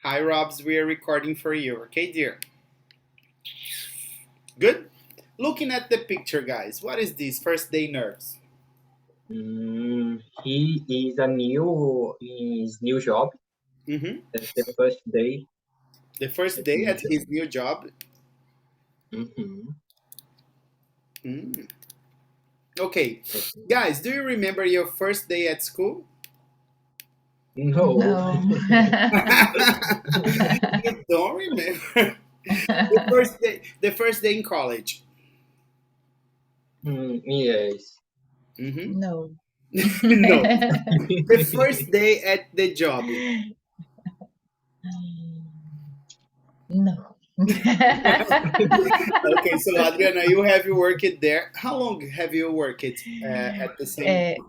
Hi, Robs. We are recording for you. Okay, dear. Good. Looking at the picture, guys. What is this? First day nerves. He is a new in his new job. Mm-hmm. That's the first day The first at day new at job. his new job. Mm-hmm. Mm. Okay, guys. Do you remember your first day at school? No. No. You don't remember the first day. The first day in college. Yes. Mm-hmm. No. No. The first day at the job. No. Okay, so Adriana, you have you worked there. How long have you worked at the same? Uh,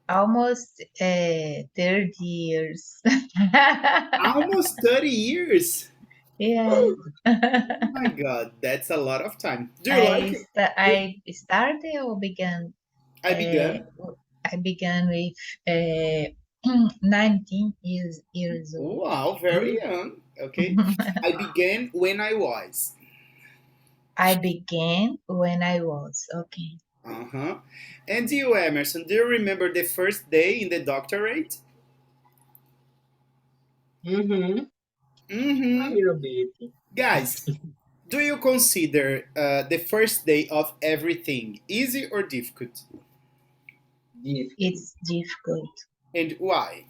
almost 30 years. Almost 30 years. Yes. Oh my God, that's a lot of time. Do you like I it? I started or began. I Uh, began. I began with 19 years old. Wow, very young. Okay. I began when I was. I began when I was okay. Uh-huh. And you, Emerson, do you remember the first day in the doctorate? Mm-hmm. A Mm-hmm. little bit Guys, do you consider the first day of everything easy or difficult? difficult. It's difficult. And why?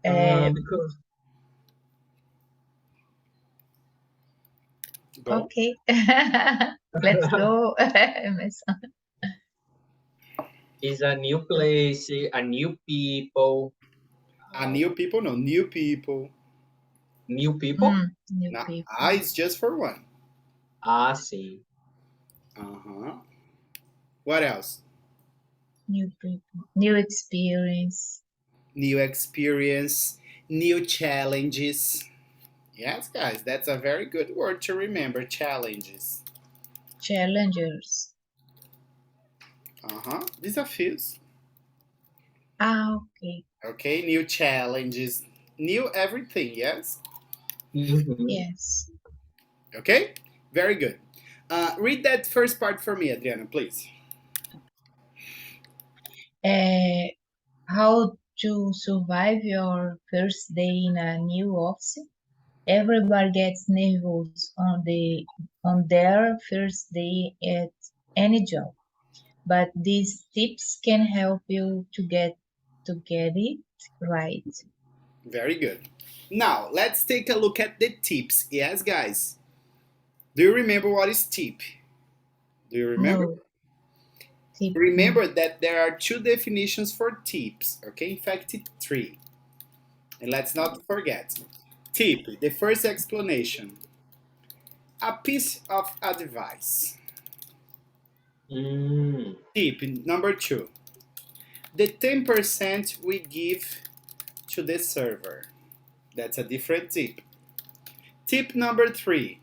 Um, Because Go. okay. Let's go. Emerson. it's a new place, a new people, New people? No, new people. new people. New Now, people, I is just for one. Sim. Uh-huh. What else? new people, new experience, New experience, new challenges. Yes, guys, that's a very good word to remember, challenges. challengers. Uh-huh. Desafios. Okay. Okay, new challenges, new everything, yes? Mm-hmm. Yes. Okay, very good. Read that first part for me, Adriana, please. Uh, how to survive your first day in a new office? Everybody gets nervous on their first day at any job, but these tips can help you to get it right. Very good. Now, let's take a look at the tips. Yes, guys. Do you remember what is tip? Do you remember? No tip. No. Remember that there are two definitions for tips, okay? In fact, three. And let's not forget. Tip, the first explanation, a piece of advice. Mm. Tip number two, the 10% we give to the server. That's a different tip. Tip number three,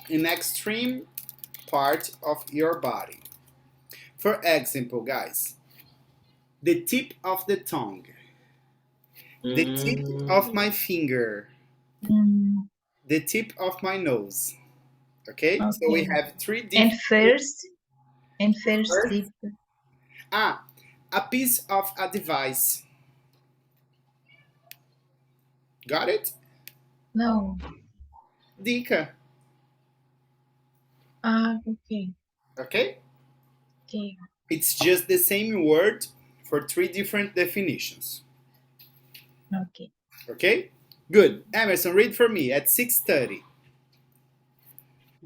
an extreme part of your body. For example, guys, the tip of the tongue, the tip of Mm. my finger, Mm, the tip of my nose. Okay, so we okay. have three And different. first First, tip. ah, a piece of advice. Got it? No. Dica. Okay. Okay, Okay. it's just the same word for three different definitions. Okay. Okay, good. Emerson, read for me at 6:30.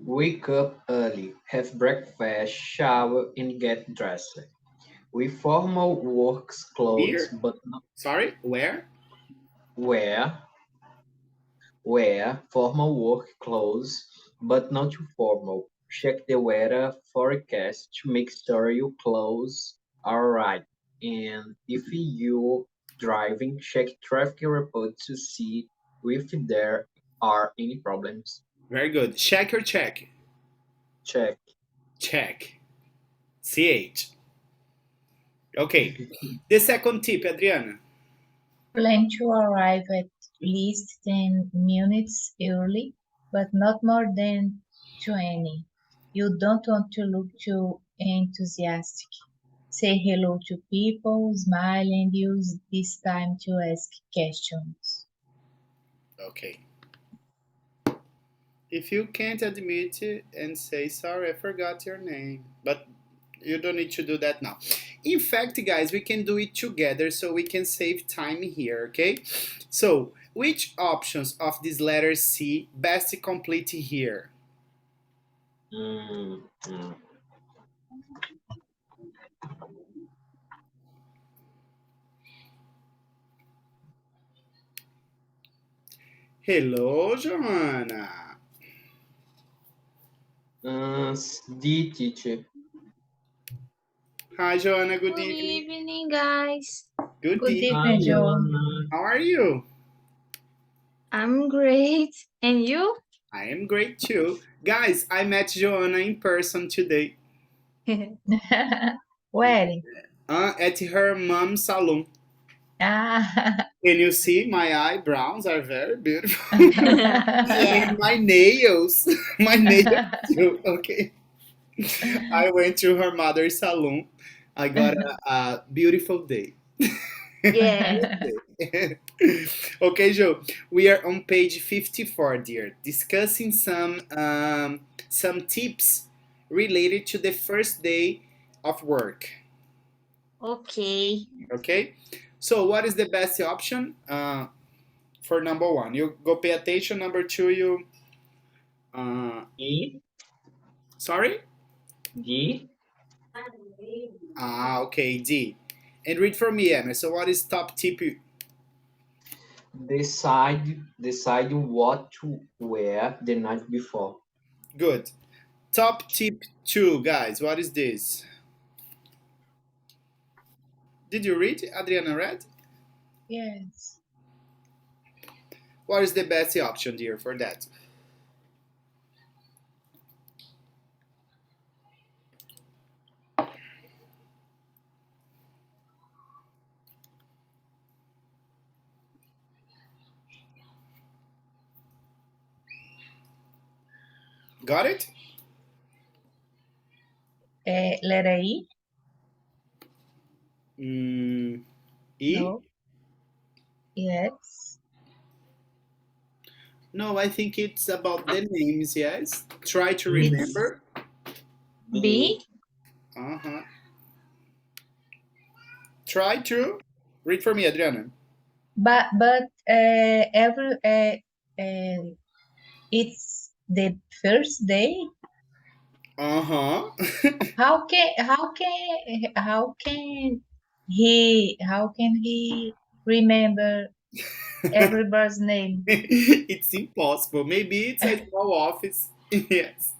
Wake up early, have breakfast, shower, and get dressed. With formal work clothes, Here, but not sorry, where? wear formal work clothes, but not too formal. Check the weather forecast to make sure your clothes are right. And if you driving, check traffic report to see if there are any problems. Very good. Check or check? Check. Check. CH. Okay. The second tip, Adriana. Plan to arrive at least 10 minutes early, but not more than 20. You don't want to look too enthusiastic. Say hello to people, smile, and use this time to ask questions. Okay. If you can't admit it and say sorry, I forgot your name, but you don't need to do that now. In fact, guys, we can do it together so we can save time here, okay? So, which options of this letter C best complete here? Mm, mm. Hello, Joanna. D, teacher. Hi, Joanna. Good Good evening. evening, guys. Good Good evening. Hi, evening, Joe. Joanna. How are you? I'm great. And you? I am great too. Guys, I met Joanna in person today Where? at her mom's salon. Ah. Can you see my eyebrows are very beautiful? And Yeah. my nails, my nails too. Okay, I went to her mother's salon. I got a beautiful day. Yeah. Okay, Joe. We are on page 54, dear, discussing some tips related to the first day of work. Okay. Okay, so what is the best option for number one? You go pay attention. Number two, you uh, E, sorry. D. Okay, D. And read for me, Emma. So what is top tip? Decide what to wear the night before. Good. Top tip two, guys. What is this? Did you read? Adriana read? Yes. What is the best option, dear, for that? Got it? Letter E? Mm, E? No. Yes. No, I think it's about the names, yes. Try to Mm, It's remember. B. B. Uh huh. Try to read for me, Adriana. but every it's the first day. Uh huh. How can he remember everybody's name? It's impossible. Maybe it's a small office. Yes.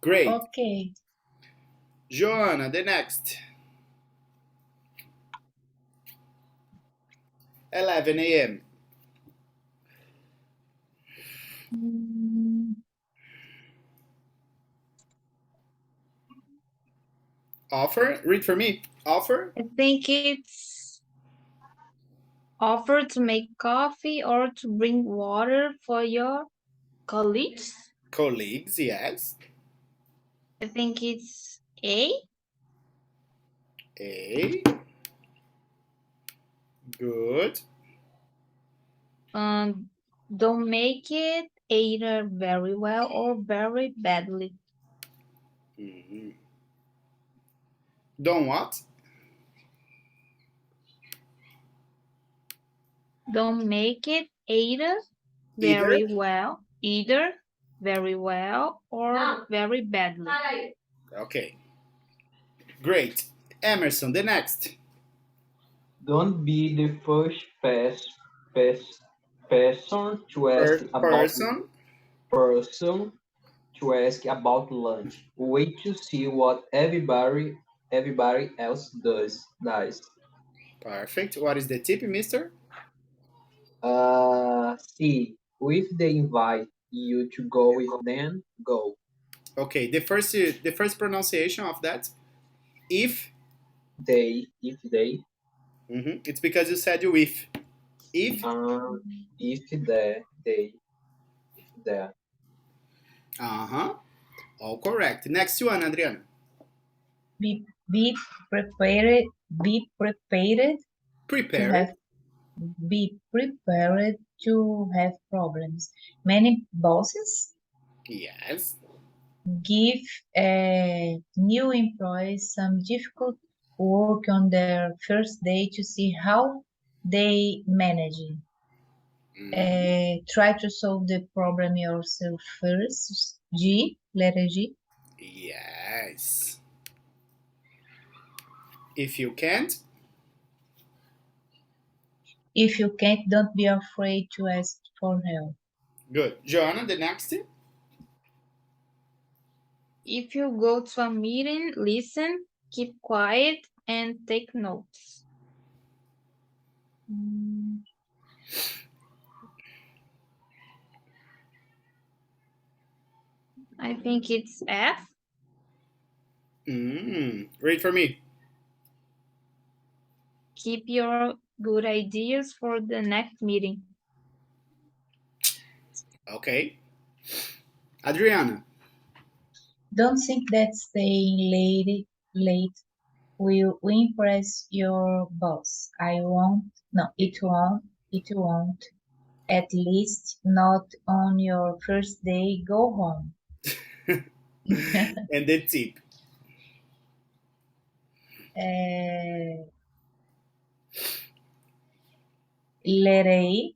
Great. Okay. Joanna, the next. 11 a.m. Mm, Offer. Read for me. Offer. I think it's offer to make coffee or to bring water for your colleagues. Colleagues, yes. I think it's A. A. Good. Um, don't make it either very well or very badly. Mhm. Don't what? Don't make it Either. either very well or very badly. Okay. Great. Emerson, the next. Don't be the first pers- person to ask about Person. person to ask about lunch. Wait to see what everybody else does. Perfect. What is the tip, mister? See if they invite you to go with them, go. Okay. The first pronunciation of that. If. If they It's because you said if. If. If they, if the. Uh-huh. All correct. Next one, Adriana. Be prepared. Be prepared to Prepared. have. Be prepared to have problems. Many bosses Yes. give new employees some difficult work on their first day to see how they manage it. Mhm. Try to solve the problem yourself first. Letter G. Yes. If you can't, If you can't, don't be afraid to ask for help. good. Joanna, the next. If you go to a meeting, listen, keep quiet, and take notes. Mm, I think it's F. Read for me. Keep your good ideas for the next meeting. Okay. Adriana. Don't think that staying late will impress your boss. I won't. No, it won't. It won't. At least not on your first day. Go home. And the tip. Uh, Letter A.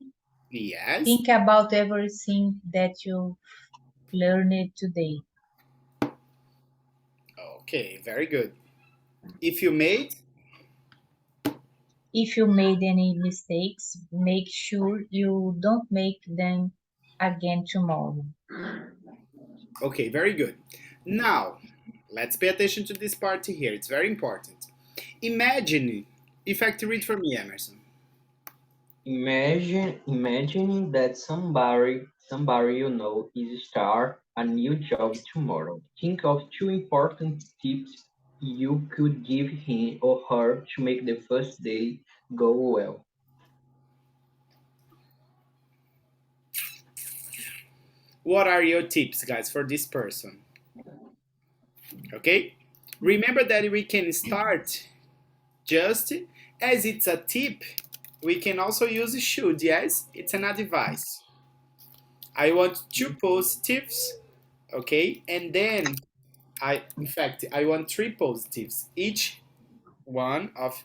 Yes. Think about everything that you learned today. Okay, very good. If you made, If you made any mistakes, make sure you don't make them again tomorrow. okay, very good. Now, let's pay attention to this part here. It's very important. Imagine, if I read for me, Emerson. Imagining that somebody you know is start a new job tomorrow. Think of two important tips you could give him or her to make the first day go well. What are your tips, guys, for this person? Okay? Remember that we can start just as it's a tip. We can also use should, yes? It's an advice. I want two positives, okay? And then in fact, I want three positives, each one of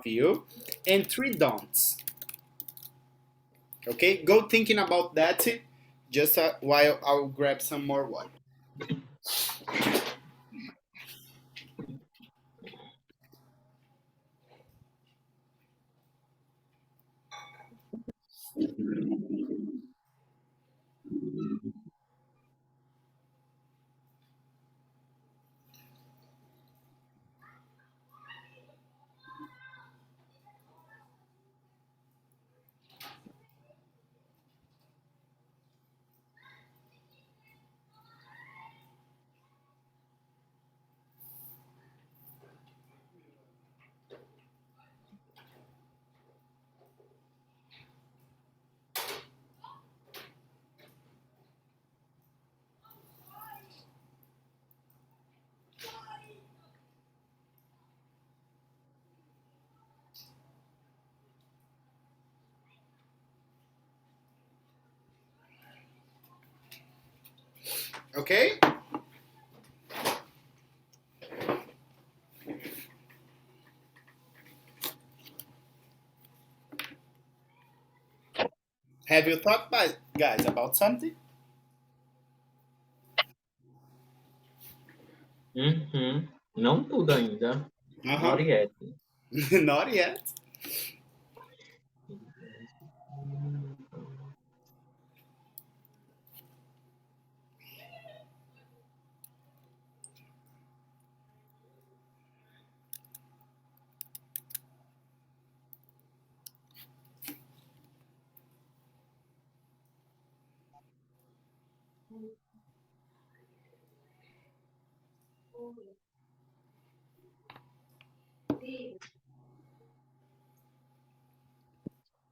you, and three don'ts. Okay, go thinking about that just while I'll grab some more water. Okay, have you thought, guys, about something? Uhum. Não tudo ainda. Uh-huh. Not yet. Not yet.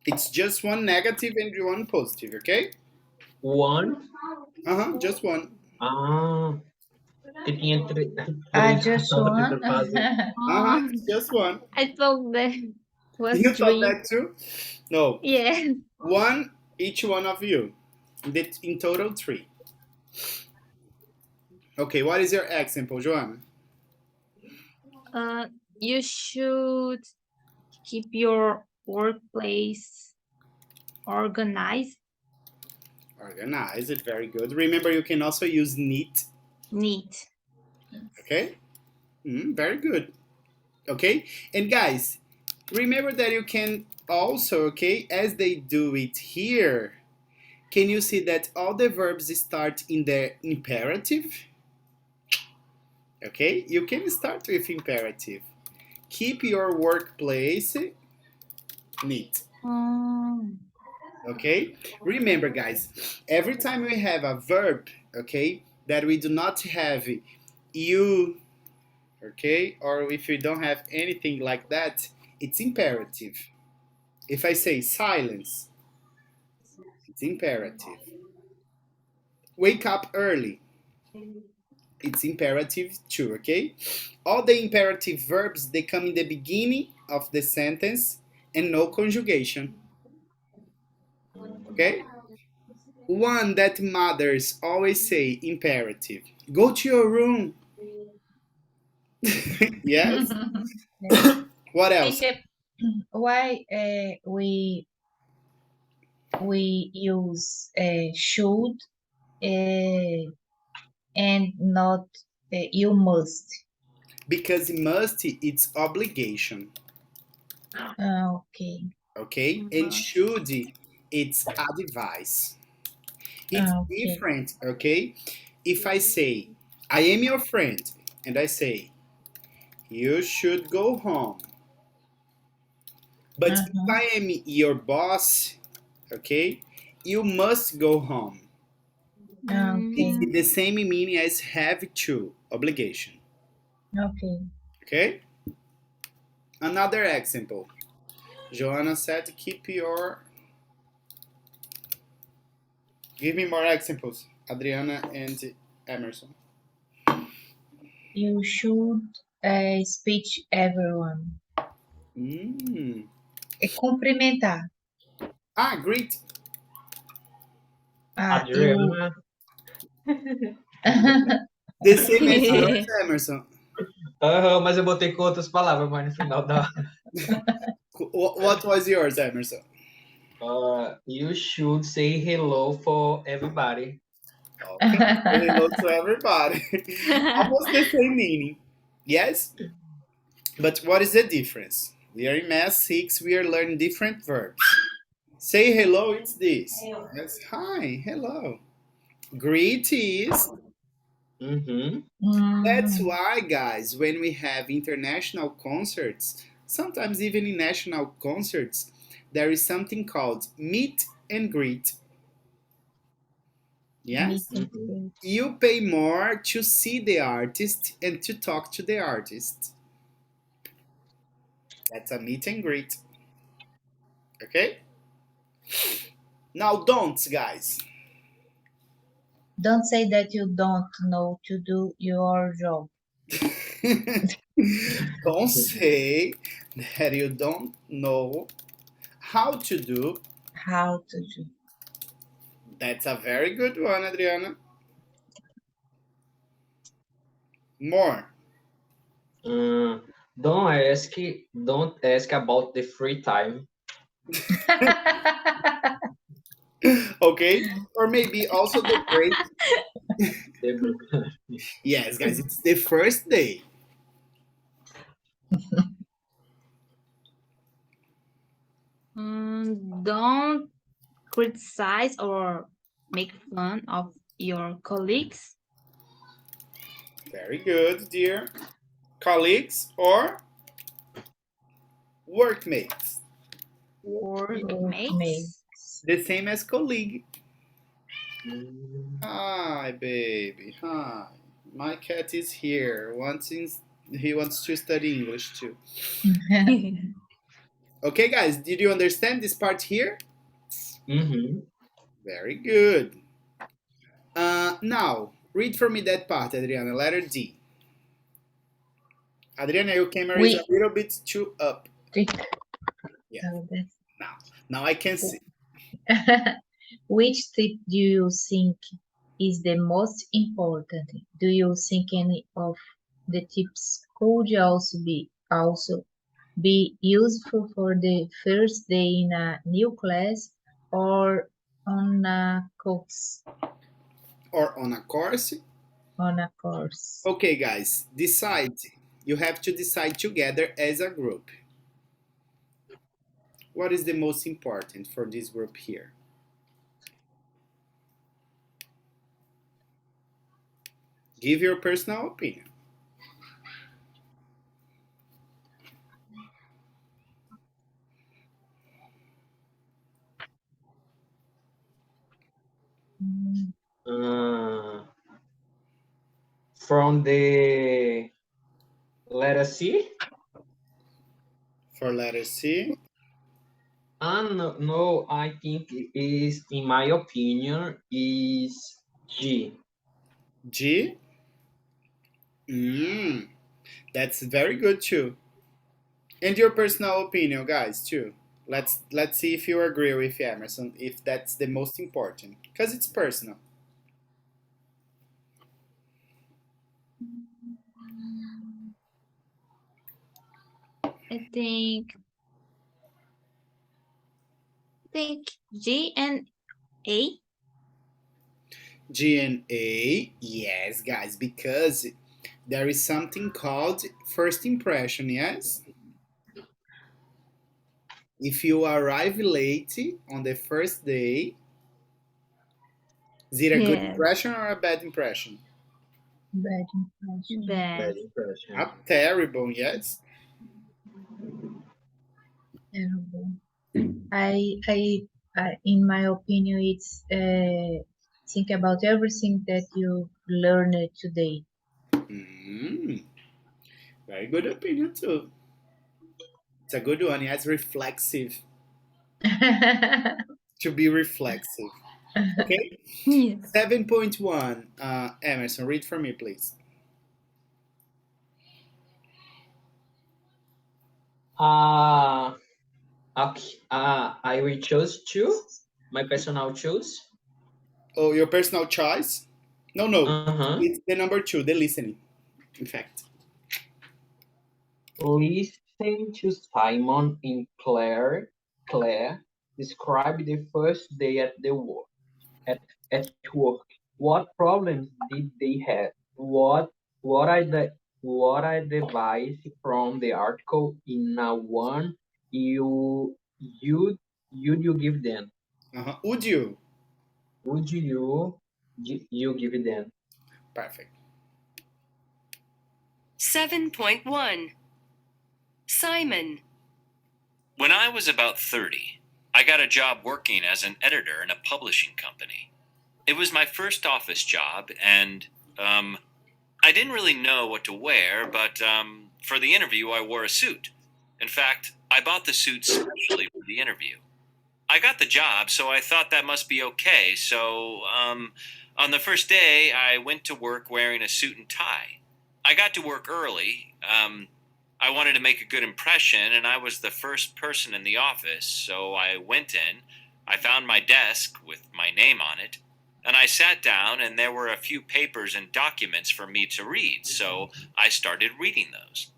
It's just one negative and one positive, okay? One. Just one. Ah, que tinha por isso que eu Just tava one. tentando fazer. It's just one. I thought that was You thought three. that too? No. Yeah. One, each one of you. In total, three. Okay, what is your example, Joanna? Uh, you should keep your workplace organized, Organize it, very good. Remember, you can also use neat, neat. okay? Very good, okay? And guys, remember that you can also, okay, as they do it here, can you see that all the verbs start in the imperative? Okay, you can start with imperative. Keep your workplace neat. Okay, remember guys, every time we have a verb, okay, that we do not have you, okay, or if we don't have anything like that, it's imperative. If I say silence, it's imperative. Wake up early, it's imperative too, okay? All the imperative verbs, they come in the beginning of the sentence and no conjugation, okay? One that mothers always say imperative. Go to your room. Yes. What else? Teacher, why we use should and not you must? Because must, it's obligation, Okay. okay? And Must. should, it's advice. It's Okay. different, okay? If I say, I am your friend, and I say, you should go home. But if Uh-huh. I am your boss, okay, you must go home. It's Okay. the same meaning as have to, obligation. Okay. Okay? Another example. Joanna said, keep your. Give me more examples. Adriana and Emerson. You should speech everyone. Mm. Cumprimentar. Great. You. Adriana. The same as yours, Emerson. Aham, mas eu botei com outras palavras, mas no final da. What was yours, Emerson? You should say hello for everybody. Okay. Say hello to everybody. Almost the same meaning. Yes? But what is the difference? We are in MEA6, we are learning different verbs. Say hello, it's this. Yes, hi, hello. Greet is. Uhum. That's Mm, why, guys, when we have international concerts, sometimes even in national concerts, there is something called meet and greet. meet Yes? and Uhum. greet. You pay more to see the artist and to talk to the artist. That's a meet and greet. Okay? Now, don'ts, guys. Don't say that you don't know to do your job. Don't say that you don't know how to do. How to do. That's a very good one, Adriana. More. Don't ask about the free time. Okay? Or maybe also the break. The- Yes, guys, it's the first day. Don't criticize or make fun of your colleagues, Very good, dear. Colleagues or workmates. workmates. Workmates. The same as colleague. Mm, Hi, baby. Hi. My cat is here. He wants to study English too. Okay, guys, did you understand this part here? Mm-hmm. Very good. Now, read for me that part, Adriana, letter D. Adriana, your camera is a We little bit too up. trick. Yeah, Oh, now I can see. Which tip do you think is the most important? Do you think any of the tips could also be useful for the first day in a new class or on a course? Or on a course. On a course. Okay, guys, decide. You have to decide together as a group. What is the most important for this group here? Give your personal opinion. Mm, Uh, from the letter C? For letter C, No, no, I think it is, in my opinion, is G. G. That's very good too. And your personal opinion, guys, too. Let's see if you agree with Emerson if that's the most important because it's personal. I think G and A. G and A, yes, guys, because there is something called first impression, yes? If you arrive late on the first day, is it a good Yes. impression or a bad impression? bad impression. Bad Bad. impression. A terrible, yes? Terrible. In my opinion, it's think about everything that you learned today. Mm, very good opinion, too. It's a good one, yes, reflexive. To be reflexive. Okay? Yes. 7.1. Emerson, read for me, please. Uh, okay, I will choose two. My personal choose. Oh, your personal choice? No, no. Uh-huh. It's the number two, the listening, in fact. Listen to Simon and Claire. Claire describe the first day at the work. At work. What problems did they have? What are the advice from the article in a one you you give them? Uh-huh. Would you? Would you give them? Perfect. 7.1 Simon. When I was about 30, I got a job working as an editor in a publishing company. It was my first office job, and, I didn't really know what to wear, but, for the interview, I wore a suit. In fact, I bought the suit specially for the interview. I got the job, so I thought that must be okay. So, on the first day, I went to work wearing a suit and tie. I got to work early. I wanted to make a good impression, and I was the first person in the office, so I went in. I found my desk with my name on it, and I sat down, and there were a few papers and documents for me to read, so I started reading those.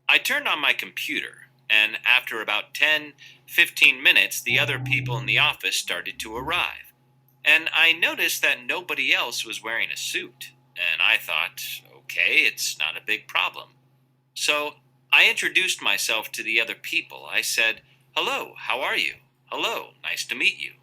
I turned on my computer, and after about 10, 15 minutes, the other people in the office started to arrive. And I noticed that nobody else was wearing a suit. And I thought, okay, it's not a big problem. So I introduced myself to the other people. I said, "Hello, how are you? Hello, nice to meet you."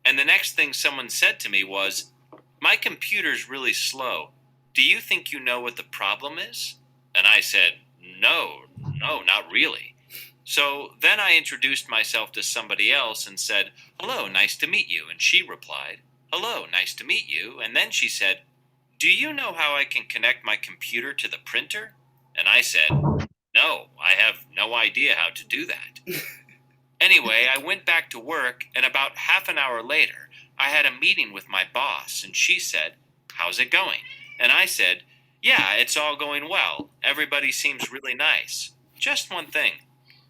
And the next thing someone said to me was, "My computer's really slow. Do you think you know what the problem is?" And I said, "No, no, not really." So then I introduced myself to somebody else and said, "Hello, nice to meet you." And she replied, "Hello, nice to meet you." And then she said, "Do you know how I can connect my computer to the printer?" And I said, "No, I have no idea how to do that." Anyway, I went back to work, and about half an hour later, I had a meeting with my boss, and she said, "How's it going?" And I said, "Yeah, it's all going well. Everybody seems really nice. Just one thing.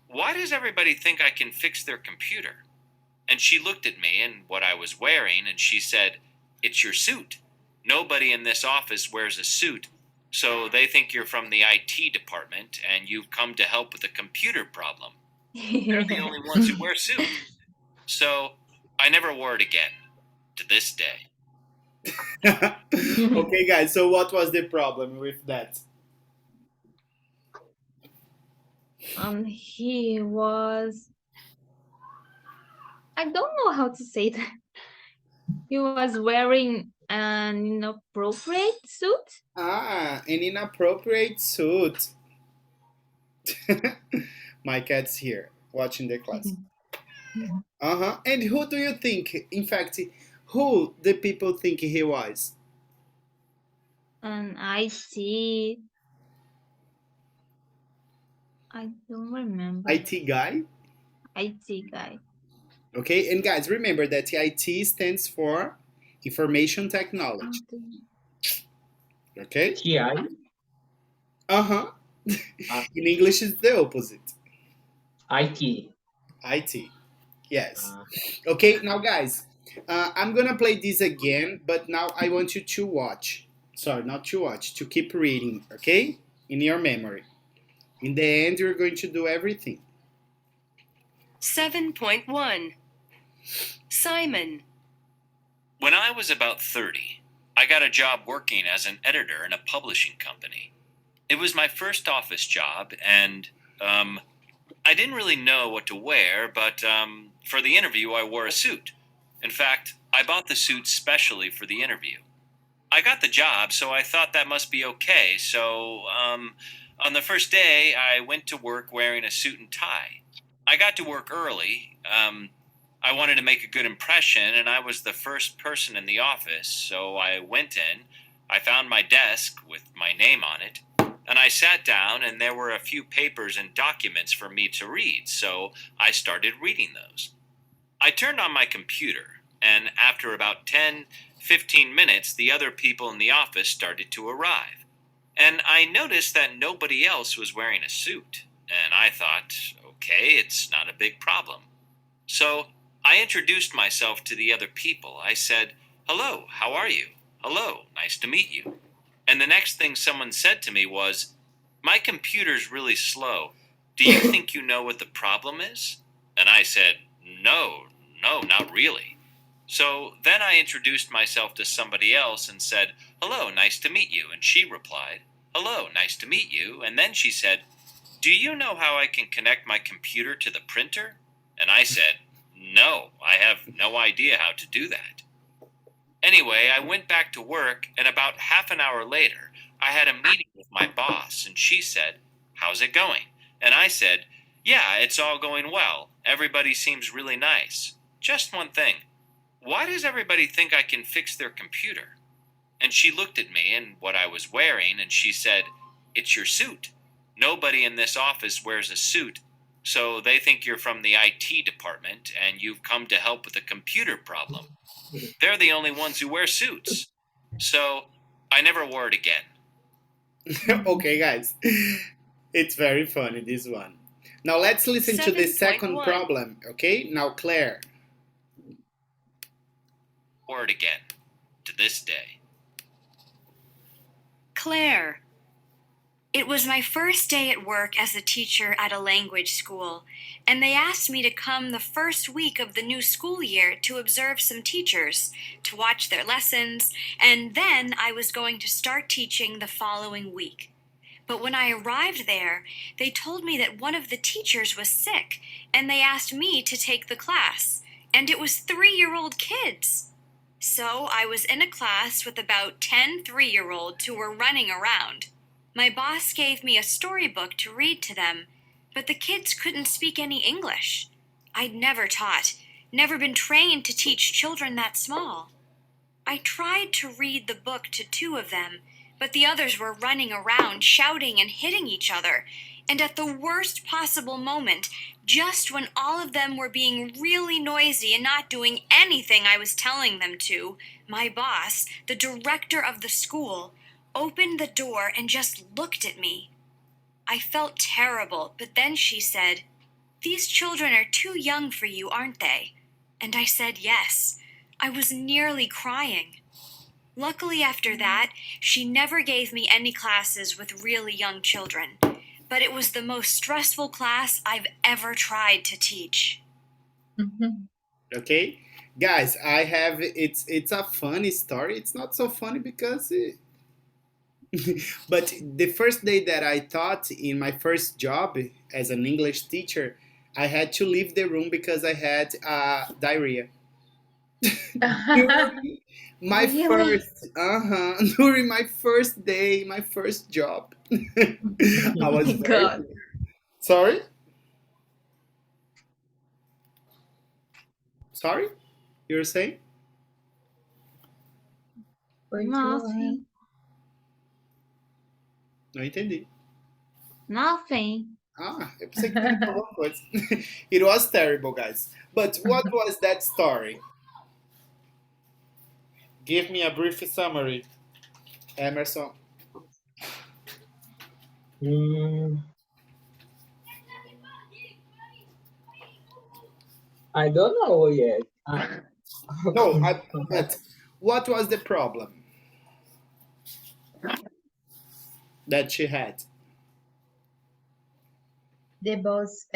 Why does everybody think I can fix their computer?" And she looked at me and what I was wearing, and she said, "It's your suit. Nobody in this office wears a suit, so they think you're from the IT department and you've come to help with a computer problem. They're the only ones who wear suits." So I never wore it again, to this day. Okay, guys, so what was the problem with that? He was. I don't know how to say that. He was wearing an inappropriate suit. Ah, an inappropriate suit. My cat's here watching the class. Uh-huh. And who do you think, in fact, who the people think he was? An IT. I don't remember. IT guy? IT guy. Okay, and guys, remember that IT stands for information technology. Something. Okay? TI? Uh-huh. Uh, In English, it's the opposite. IT. IT. Yes. Uh, Okay, now guys, I'm gonna play this again, but now I want you to watch. Sorry, not to watch, to keep reading, okay? In your memory. In the end, you're going to do everything. 7.1 Simon. When I was about 30, I got a job working as an editor in a publishing company. It was my first office job, and, I didn't really know what to wear, but, for the interview, I wore a suit. In fact, I bought the suit specially for the interview. I got the job, so I thought that must be okay, so, on the first day, I went to work wearing a suit and tie. I got to work early. I wanted to make a good impression, and I was the first person in the office, so I went in. I found my desk with my name on it, and I sat down, and there were a few papers and documents for me to read, so I started reading those. I turned on my computer, and after about 10-15 minutes, the other people in the office started to arrive. And I noticed that nobody else was wearing a suit, and I thought, okay, it's not a big problem. So I introduced myself to the other people. I said, "Hello, how are you? Hello, nice to meet you." And the next thing someone said to me was, "My computer's really slow. Do you think you know what the problem is?" And I said, No, not really." So then I introduced myself to somebody else and said, "Hello, nice to meet you." And she replied, "Hello, nice to meet you." And then she said, "Do you know how I can connect my computer to the printer?" And I said, "No, I have no idea how to do that." Anyway, I went back to work, and about half an hour later, I had a meeting with my boss, and she said, "How's it going?" And I said, "Yeah, it's all going well. Everybody seems really nice. Just one thing. Why does everybody think I can fix their computer?" And she looked at me and what I was wearing, and she said, "It's your suit. Nobody in this office wears a suit, so they think you're from the IT department and you've come to help with a computer problem. They're the only ones who wear suits." So I never wore it again. Okay, guys, it's very funny, this one. Now let's listen to the second 7.1 problem, okay? Now, Claire. Wore it again, to this day. Claire. It was my first day at work as a teacher at a language school, and they asked me to come the first week of the new school year to observe some teachers, to watch their lessons, and then I was going to start teaching the following week. But when I arrived there, they told me that one of the teachers was sick, and they asked me to take the class, and it was 3-year-old kids. So I was in a class with about 10 3-year-olds who were running around. My boss gave me a storybook to read to them, but the kids couldn't speak any English. I'd never taught, never been trained to teach children that small. I tried to read the book to 2 of them, but the others were running around, shouting and hitting each other. And at the worst possible moment, just when all of them were being really noisy and not doing anything I was telling them to, my boss, the director of the school, opened the door and just looked at me. I felt terrible, but then she said, "These children are too young for you, aren't they?" And I said yes. I was nearly crying. Luckily, after that, she never gave me any classes with really young children, but it was the most stressful class I've ever tried to teach. Mhm. Okay, guys, I have it's a funny story. It's not so funny because but the first day that I taught in my first job as an English teacher, I had to leave the room because I had diarrhea. During my Really? first, during my first day, my first job, I Oh was my very God. sorry. Sorry, you were saying? Pode falar. Nothing. Não entendi. Nothing. Eu pensei que tinha alguma coisa. It was terrible, guys. But what was that story? Give me a brief summary, Emerson. Mm, I don't know yet. No, but what was the problem that she had? The boss,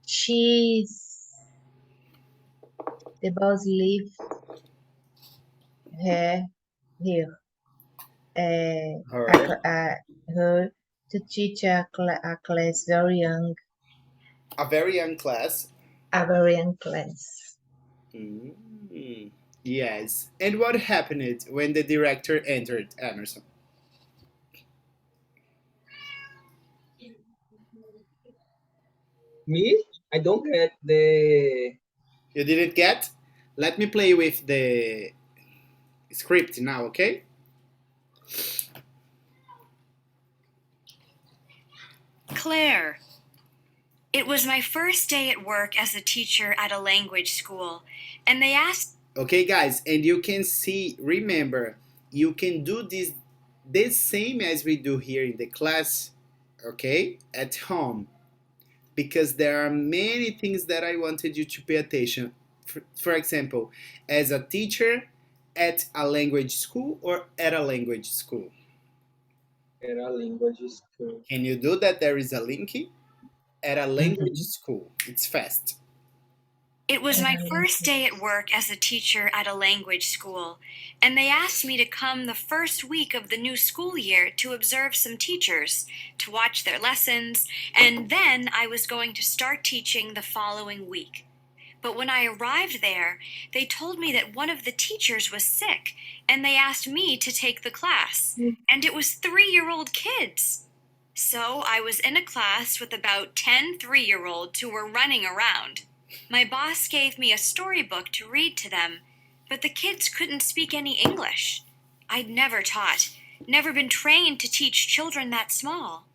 she's the boss leave her here, Her, her to teach a class very young, a very young class. a very young class. Mm, yes. And what happened when the director entered, Emerson? Me? I don't get the. You didn't get? Let me play with the script now, okay? Claire. It was my first day at work as a teacher at a language school, and they asked. Okay, guys, and you can see, remember, you can do this the same as we do here in the class, okay, at home, because there are many things that I wanted you to pay attention. For example, as a teacher at a language school or at a language school. Era language school. Can you do that? There is a link at a language Mhm. school. It's fast. It was my And first day at work as a teacher at a language school, and they asked me to come the first week of the new school year to observe some teachers, to watch their lessons, and then I was going to start teaching the following week. But when I arrived there, they told me that one of the teachers was sick, and they asked me to take the class. And it was 3-year-old kids. So I was in a class with about 10 3-year-olds who were running around. My boss gave me a storybook to read to them, but the kids couldn't speak any English. I'd never taught, never been trained to teach children that small.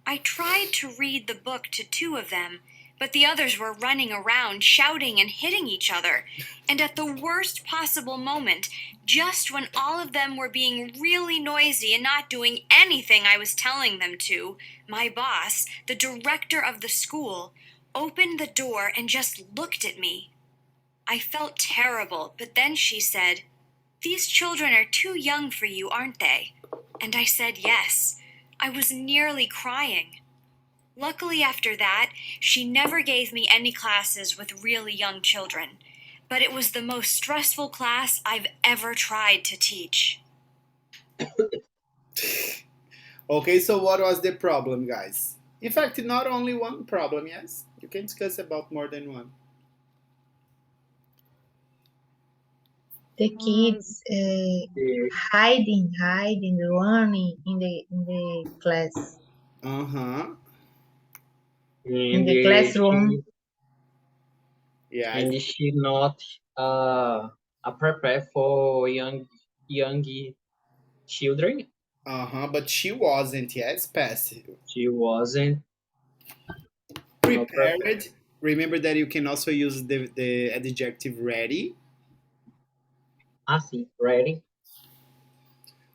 I tried to read the book to 2 of them, but the others were running around, shouting and hitting each other. And at the worst possible moment, just when all of them were being really noisy and not doing anything I was telling them to, my boss, the director of the school, opened the door and just looked at me. I felt terrible, but then she said, "These children are too young for you, aren't they?" And I said yes. I was nearly crying. Luckily, after that, she never gave me any classes with really young children, but it was the most stressful class I've ever tried to teach. Okay, so what was the problem, guys? In fact, not only one problem, yes? You can discuss about more than one. the Um, kids The, hiding, running in the class, Uh-huh. in and the classroom. Yes. she not prepared for young children. But she wasn't, yes, passive. She wasn't no Prepared. prepared. Remember that you can also use the adjective ready Assim, ready?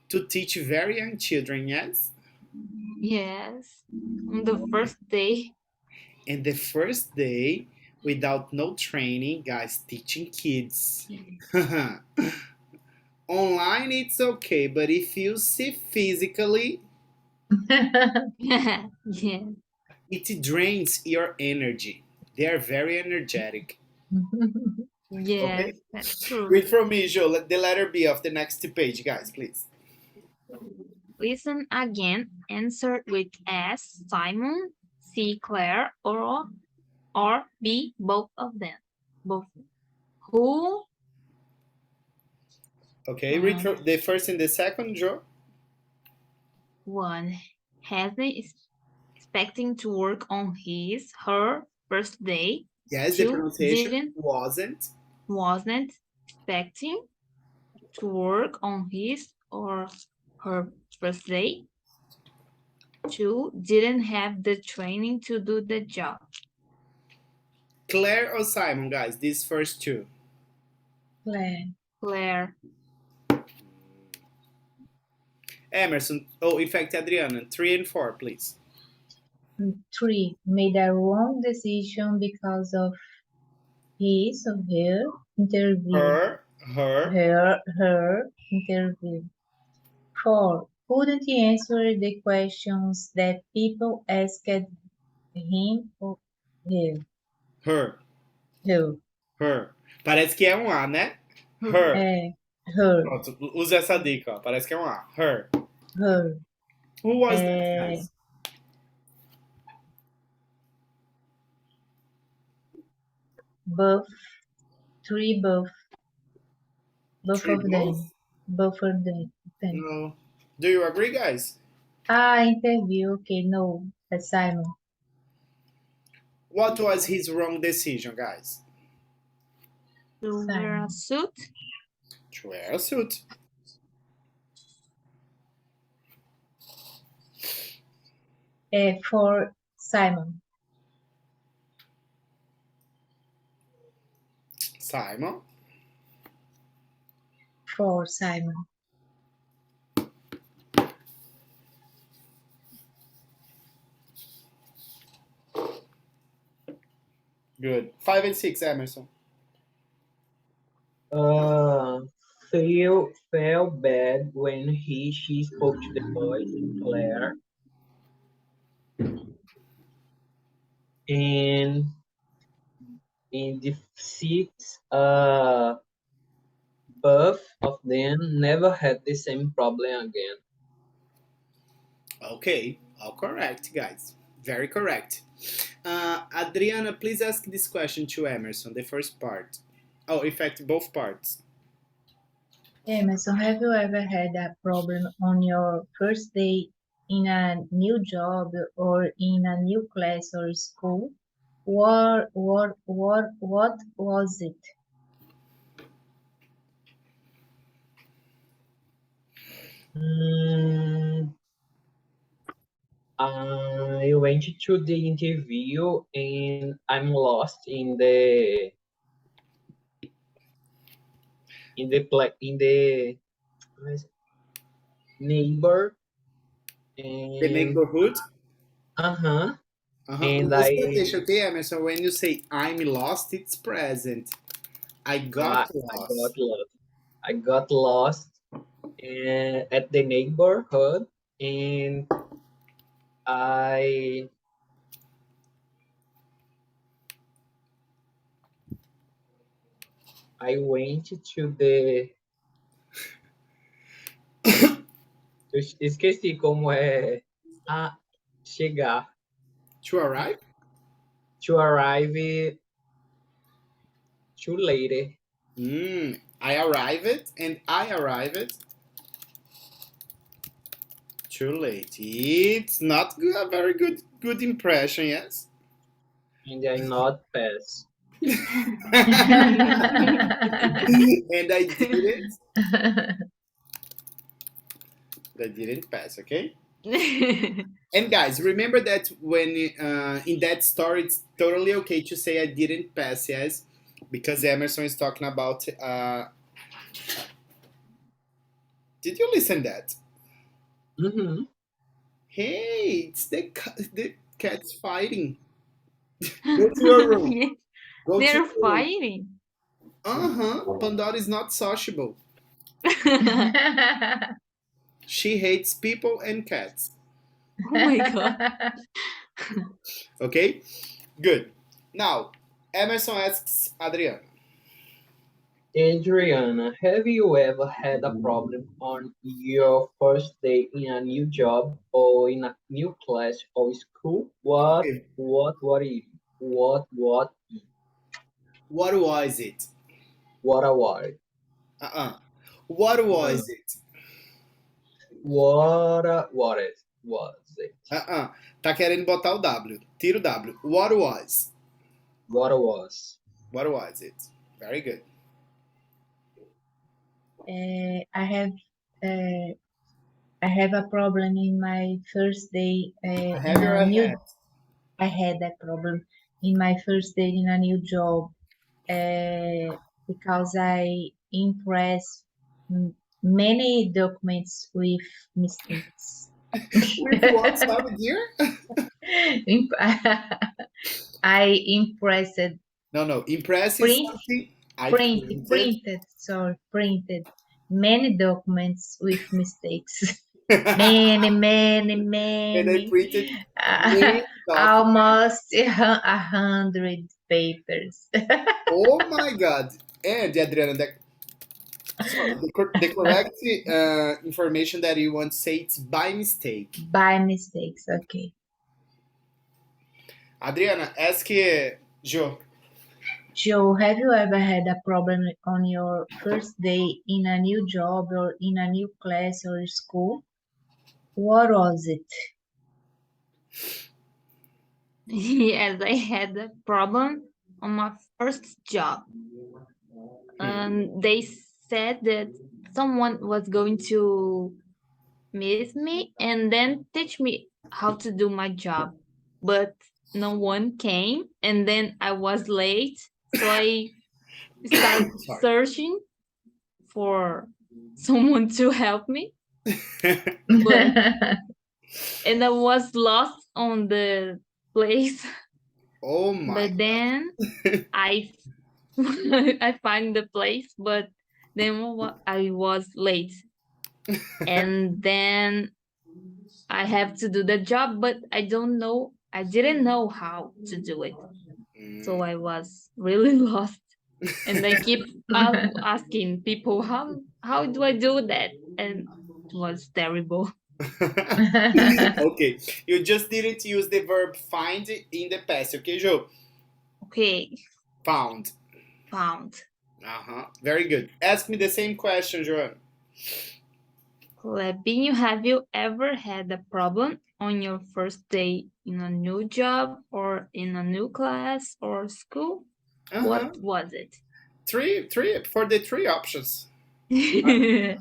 to teach very young children, yes? Yes. On the first day. And the first day, without no training, guys, teaching kids. Online, it's okay, but if you see physically, Yeah. it drains your energy. They are very energetic. Yes, Okay? that's true. Read from me, Joe. The letter B of the next page, guys, please. Listen again. Answer with S, Simon, C, Claire, or B, both of them. Both. Who? Okay, read from the first and the second, Joe. One has been expecting to work on her first day. Yes, the Two pronunciation wasn't. wasn't expecting to work on his or her first day. Two didn't have the training to do the job. Claire or Simon, guys, these first two. Claire. Claire. Emerson. Oh, in fact, Adriana, 3 and 4, please. 3. Made a wrong decision because of his or her interview. Her. Interview. 4. Couldn't answer the questions that people asked him or her. Her. Her. Parece que é um A, né? Her. É, her. Pronto, usa essa dica, ó. Parece que é um A. Her. Her. Who was that, guys? Both. 3 both. Both Three of them. Both of them. No. Do you agree, guys? Interview. Okay, no. That's Simon. What was his wrong decision, guys? To wear a suit. To wear a suit. For Simon. Simon. For Simon. Good. 5 and 6, Emerson. Felt bad when she spoke to the boys, Claire. And in the 6, both of them never had the same problem again. Okay, all correct, guys. Very correct. Adriana, please ask this question to Emerson, the first part. Oh, in fact, both parts. Emerson, have you ever had a problem on your first day in a new job or in a new class or school? What was it? I went to the interview and I'm lost in the neighbor and The neighborhood. and Just pay attention, okay, Emerson? When you say I'm lost, it's present. I got lost. I got lost at the neighborhood and I went to the Eu esqueci como é chegar. To arrive? To arrive too late. I arrived and I arrived too late. It's not a very good impression, yes? And I not pass. And I did it. That didn't pass, okay? And guys, remember that when in that story, it's totally okay to say I didn't pass, yes, because Emerson is talking about. Did you listen that? Mm-hmm. Hey, it's the cats fighting. Go to your room. Yeah, Go to they're your room. fighting. Uh huh. Pandora is not sociable. Oh She hates people and cats. my god. Okay, good. Now, Emerson asks Adriana. Adriana, have you ever had a problem on your first day in a new job or in a new class or school? Okay, What, what was it? what a word. Uh-uh. What Uh, was it? was it? Uh-uh. Tá querendo botar o W. Tira o W. What was? What was? What was it? Very good. I have uh, I have a problem in my first day I in have your a new. hand. I had a problem in my first day in a new job because I impress many documents with mistakes. With what, sorry, dear? Imp- I impressed No. Impress is print something I printed. printed many documents with mistakes. And I Many, printed uh, many documents. almost 100 papers. Oh my god. And Adriana, sorry, the correct information that you want to say it's by mistake. By mistakes. Okay. Adriana, ask Joe. Joe, have you ever had a problem on your first day in a new job or in a new class or school? What was it? Yes, I had a problem on my first job. They said that someone was going to meet me and then teach me how to do my job. But no one came, and then I was late. So I started Sorry. searching for someone to help me. But and I was lost on the place. Oh my But then I I find the place, but then I was late, and then I have to do the job, but I didn't know how to do it, so Mm. I was really lost, and I keep asking people how do I do that, and it was terrible. Okay, you just didn't use the verb find in the past, okay, Joe? Okay, Found. found. Uh-huh. Very good. Ask me the same question, Joanne. Lebinho, have you ever had a problem on your first day in a new job or in a new class or school? Uh-huh. What was it? Three for the three options. I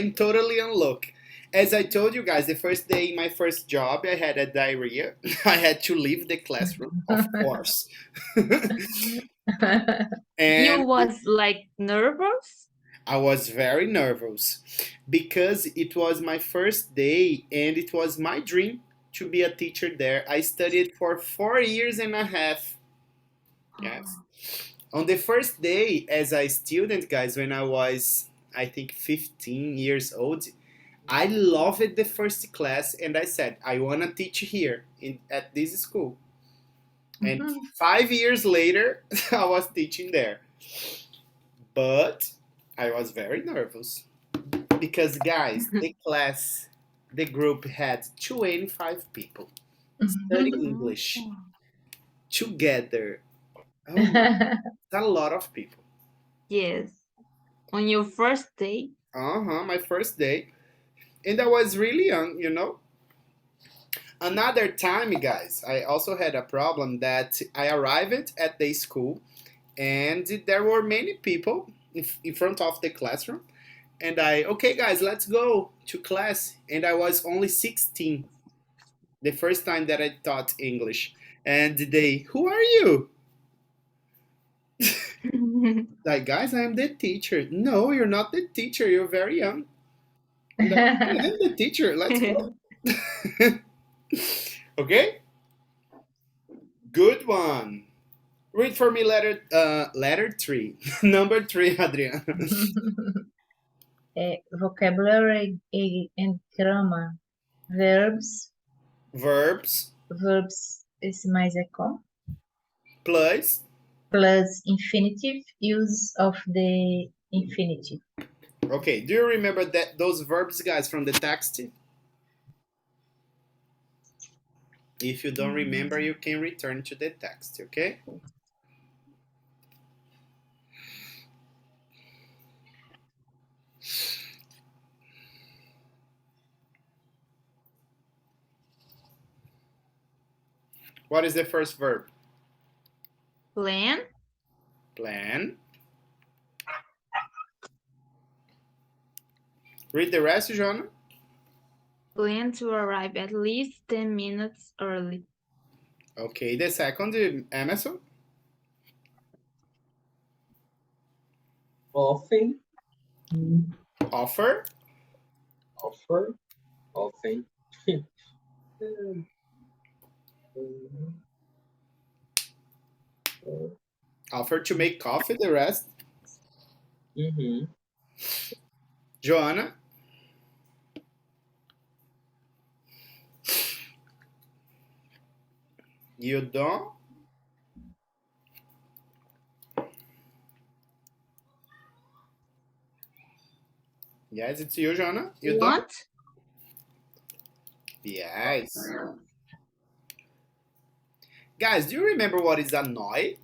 am totally on look. As I told you guys, the first day in my first job, I had a diarrhea. I had to leave the classroom, of course. You And was like nervous? I was very nervous because it was my first day and it was my dream to be a teacher there. I studied for 4 years and a half. Yes. On the first day as a student, guys, when I was, I think, 15 years old, I loved the first class and I said, I want to teach here at this school. And 5 years later, I was teaching there. But I was very nervous because, guys, the group had 25 people studying English together. Oh my, that's a lot of people. Yes. On your first day? Uh huh, my first day. And I was really young. Another time, guys, I also had a problem that I arrived at the school and there were many people in front of the classroom And okay, guys, let's go to class. And I was only 16 the first time that I taught English. And they, who are you? Like, guys, I am the teacher. No, you're not the teacher. You're very young. And I am the teacher. Let's go. Okay? Good one. Read for me letter 3. Number 3, Adriana. Vocabulary and grammar. Verbs. Verbs Verbs is mais é com. plus. Plus infinitive, use of the infinitive. Okay, do you remember those verbs, guys, from the text? If you don't remember, you can return to the text, okay? What is the first verb? Plan. Plan. Read the rest, Joanna. Plan to arrive at least 10 minutes early. Okay, the second, Emerson. Often. Offer. Offer. Often. Offer to make coffee, the rest. Mm-hmm. Joanna. You don't. Yes, it's you, Joanna. You don't. Want? Yes. Guys, do you remember what is annoy?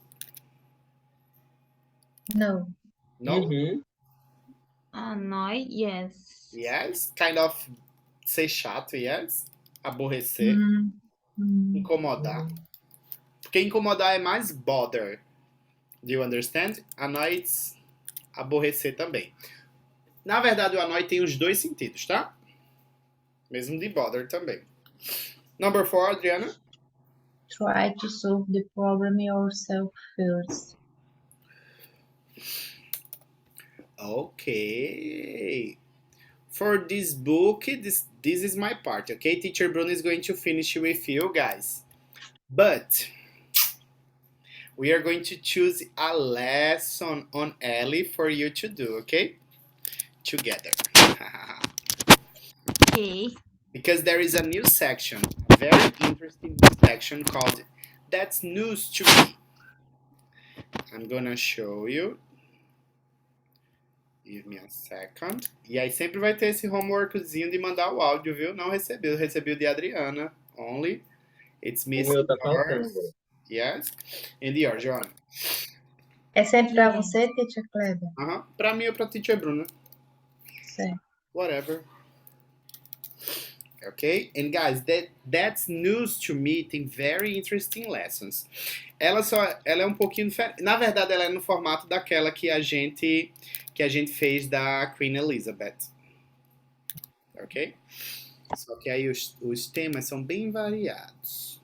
No. No? Mm-hmm. Annoy, yes. Yes. Kind of ser chato, yes. Aborrecer. Incomodar. Porque incomodar é mais bother. Do you understand? Annoy it's aborrecer também. Na verdade, o annoy tem os dois sentidos, tá? Mesmo de bother também. Number 4, Adriana. Try to solve the problem yourself first. Okay. For this book, this is my part, okay? Teacher Bruno is going to finish with you guys. But we are going to choose a lesson on Ellie for you to do, okay? Together. Okay. Because there is a new section, very interesting section called That's News to Me. I'm gonna show you. Give me a second. E aí sempre vai ter esse homeworkzinho de mandar o áudio, viu? Não recebi, eu recebi o de Adriana. Only. It's O missing meu tá yours. faltando. Yes. And yours, Joana. É sempre para você, Teacher Kleber? Pra mim ou pra Teacher Bruna. Certo. Whatever. Okay? And guys, that's news to me. Tem very interesting lessons. Ela é um pouquinho diferente. Na verdade, ela é no formato daquela que a gente fez da Queen Elizabeth. Ok? Só que aí os temas são bem variados.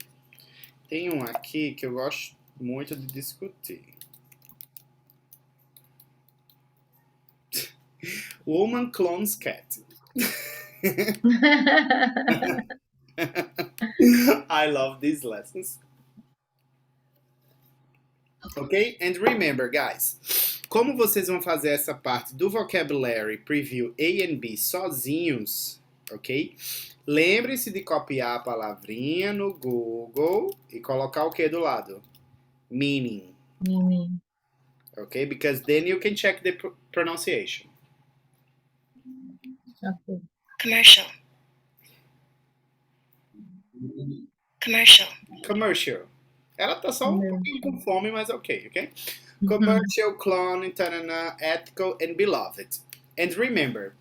Tem um aqui que eu gosto muito de discutir. Woman clones cat. I love these lessons. Ok? And remember, guys, como vocês vão fazer essa parte do vocabulary preview A and B sozinhos, ok? Lembre-se de copiar a palavrinha no Google e colocar o que do lado? Meaning. Meaning. Ok? Because then you can check the pronunciation. Okay. Commercial. Commercial. Commercial. Ela tá só um pouquinho com fome, mas ok? Commercial, clone, tanana, ethical and beloved. And remember,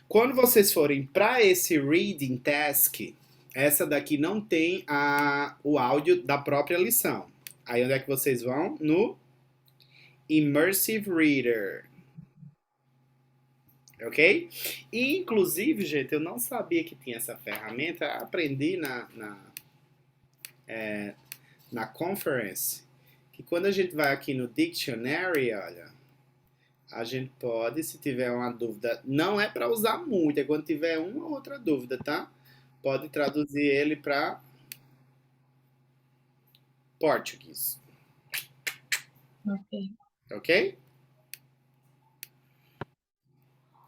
quando vocês forem para esse reading task, essa daqui não tem o áudio da própria lição. Aí onde é que vocês vão? No Immersive Reader. Ok? E, inclusive, gente, eu não sabia que tinha essa ferramenta. Aprendi na conference que quando a gente vai aqui no dictionary, olha, a gente pode, se tiver uma dúvida, não é para usar muito, é quando tiver uma ou outra dúvida, tá? Pode traduzir ele para português, Ok. ok?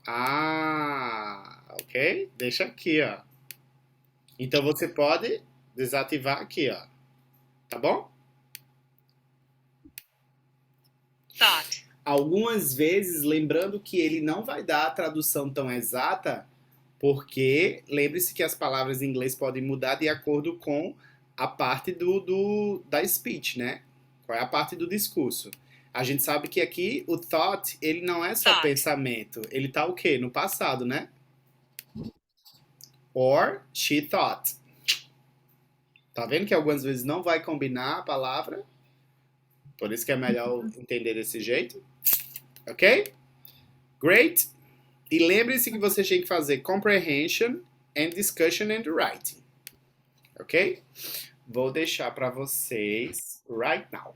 Ah, ok? Deixa aqui, ó. Então você pode desativar aqui, ó. Tá bom? Thought. Algumas vezes, lembrando que ele não vai dar a tradução tão exata, porque lembre-se que as palavras em inglês podem mudar de acordo com a parte da speech, né? Qual é a parte do discurso? A gente sabe que aqui o thought, ele não é só Thought. pensamento, ele tá o quê? No passado, né? Or she thought. Tá vendo que algumas vezes não vai combinar a palavra? Por isso que é melhor entender desse jeito. Ok? Great. E lembre-se que você tem que fazer comprehension and discussion and writing. Ok? Vou deixar para vocês right now.